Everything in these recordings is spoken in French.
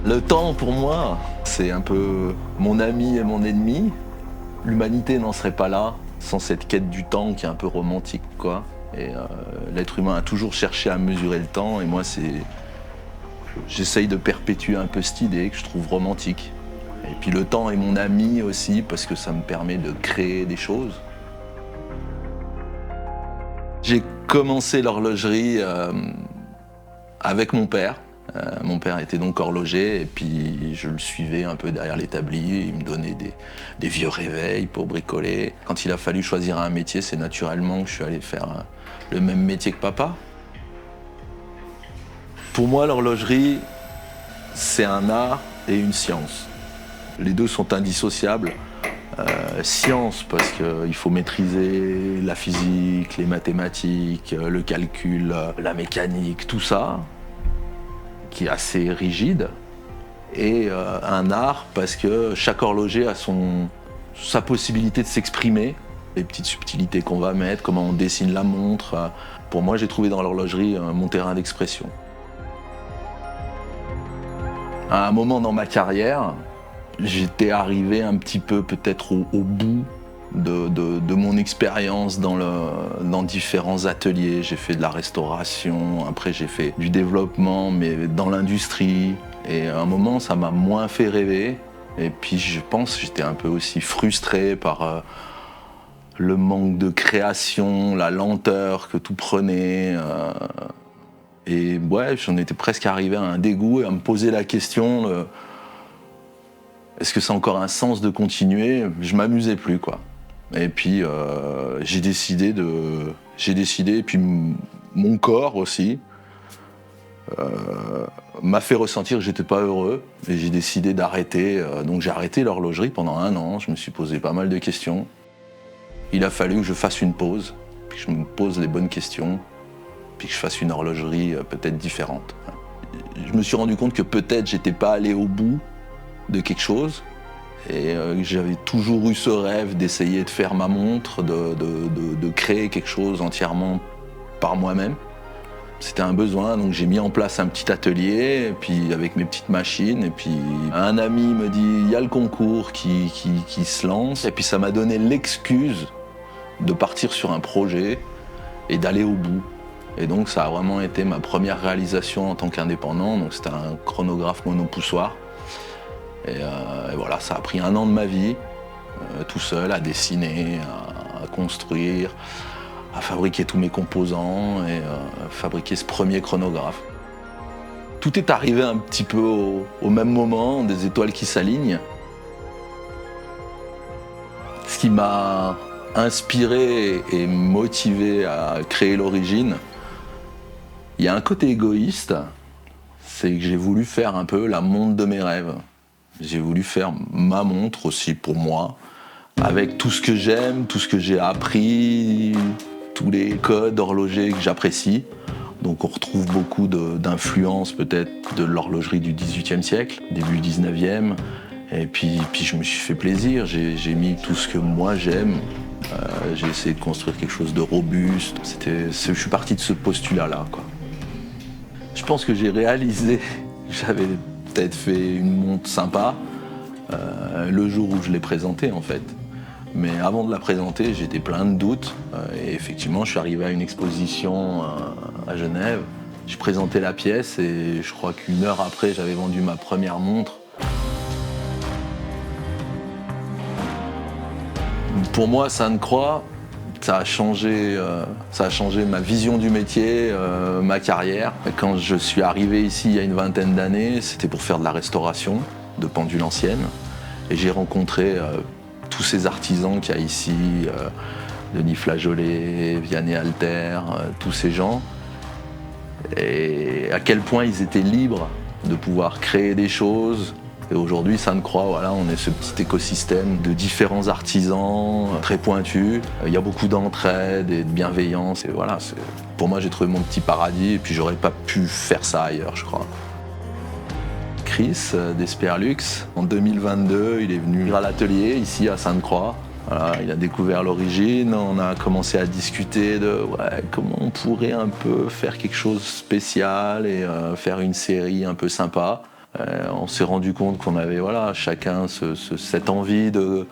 Le temps, pour moi, c'est un peu mon ami et mon ennemi. L'humanité n'en serait pas là sans cette quête du temps qui est un peu romantique, quoi. Et l'être humain a toujours cherché à mesurer le temps, et moi, j'essaye de perpétuer un peu cette idée que je trouve romantique. Et puis le temps est mon ami aussi, parce que ça me permet de créer des choses. J'ai commencé l'horlogerie avec mon père. Mon père était donc horloger, et puis je le suivais un peu derrière l'établi. Il me donnait des vieux réveils pour bricoler. Quand il a fallu choisir un métier, c'est naturellement que je suis allé faire le même métier que papa. Pour moi, l'horlogerie, c'est un art et une science. Les deux sont indissociables. Science, parce qu'il faut maîtriser la physique, les mathématiques, le calcul, la mécanique, tout ça, qui est assez rigide. Et un art, parce que chaque horloger a sa possibilité de s'exprimer, les petites subtilités qu'on va mettre, comment on dessine la montre. Pour moi, j'ai trouvé dans l'horlogerie mon terrain d'expression. À un moment dans ma carrière, j'étais arrivé un petit peu peut-être au bout de mon expérience dans différents ateliers. J'ai fait de la restauration, après j'ai fait du développement, mais dans l'industrie. Et à un moment, ça m'a moins fait rêver. Et puis je pense que j'étais un peu aussi frustré par le manque de création, la lenteur que tout prenait. Et ouais, j'en étais presque arrivé à un dégoût et à me poser la question, est-ce que ça a encore un sens de continuer? Je m'amusais plus, quoi. Et puis j'ai décidé, et puis mon corps aussi m'a fait ressentir que j'étais pas heureux, et j'ai décidé d'arrêter. Donc j'ai arrêté l'horlogerie pendant 1 an. Je me suis posé pas mal de questions. Il a fallu que je fasse une pause, puis que je me pose les bonnes questions, puis que je fasse une horlogerie peut-être différente. Je me suis rendu compte que peut-être j'étais pas allé au bout de quelque chose, et j'avais toujours eu ce rêve d'essayer de faire ma montre, de créer quelque chose entièrement par moi-même. C'était un besoin, donc j'ai mis en place un petit atelier, et puis avec mes petites machines, et puis un ami me dit il y a le concours qui se lance, et puis ça m'a donné l'excuse de partir sur un projet et d'aller au bout. Et donc ça a vraiment été ma première réalisation en tant qu'indépendant. Donc c'était un chronographe monopoussoir. Et voilà, ça a pris 1 an de ma vie, tout seul, à dessiner, à construire, à fabriquer tous mes composants, et fabriquer ce premier chronographe. Tout est arrivé un petit peu au même moment, des étoiles qui s'alignent. Ce qui m'a inspiré et motivé à créer l'origine, il y a un côté égoïste, c'est que j'ai voulu faire un peu la montre de mes rêves. J'ai voulu faire ma montre aussi pour moi, avec tout ce que j'aime, tout ce que j'ai appris, tous les codes horlogers que j'apprécie. Donc on retrouve beaucoup d'influences peut-être de l'horlogerie du XVIIIe siècle, début 19e. Et puis je me suis fait plaisir, j'ai mis tout ce que moi j'aime. J'ai essayé de construire quelque chose de robuste. Je suis parti de ce postulat-là, quoi. Je pense que j'ai réalisé que j'avais peut-être fait une montre sympa le jour où je l'ai présentée, en fait. Mais avant de la présenter, j'étais plein de doutes. Et effectivement, je suis arrivé à une exposition à Genève. J'ai présenté la pièce, et je crois qu'1 heure après, j'avais vendu ma première montre. Pour moi, Sainte-Croix, ça a changé ma vision du métier, ma carrière. Quand je suis arrivé ici il y a une 20aine d'années, c'était pour faire de la restauration de pendules anciennes. Et j'ai rencontré tous ces artisans qu'il y a ici, Denis Flageolet, Vianney Alter, tous ces gens. Et à quel point ils étaient libres de pouvoir créer des choses. Et aujourd'hui, Sainte-Croix, voilà, on est ce petit écosystème de différents artisans très pointus. Il y a beaucoup d'entraide et de bienveillance. Et voilà, pour moi, j'ai trouvé mon petit paradis, et puis j'aurais pas pu faire ça ailleurs, je crois. Chris d'Esperlux, en 2022, il est venu à l'atelier ici à Sainte-Croix. Voilà, il a découvert l'origine, on a commencé à discuter de comment on pourrait un peu faire quelque chose de spécial et faire une série un peu sympa. On s'est rendu compte qu'on avait chacun cette envie de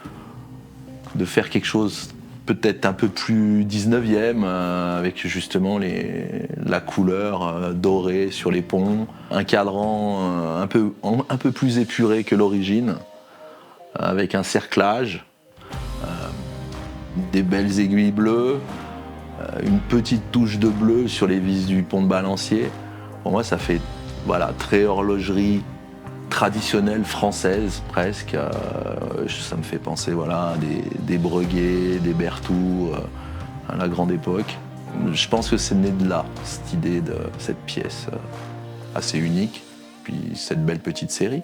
faire quelque chose peut-être un peu plus 19e, avec justement la couleur dorée sur les ponts, un cadran un peu plus épuré que l'origine, avec un cerclage, des belles aiguilles bleues, une petite touche de bleu sur les vis du pont de Balancier. Pour moi, ça fait très horlogerie traditionnelle française presque. Ça me fait penser à des Breguet, des Berthoud, à la grande époque. Je pense que c'est né de là, cette idée de cette pièce assez unique, puis cette belle petite série.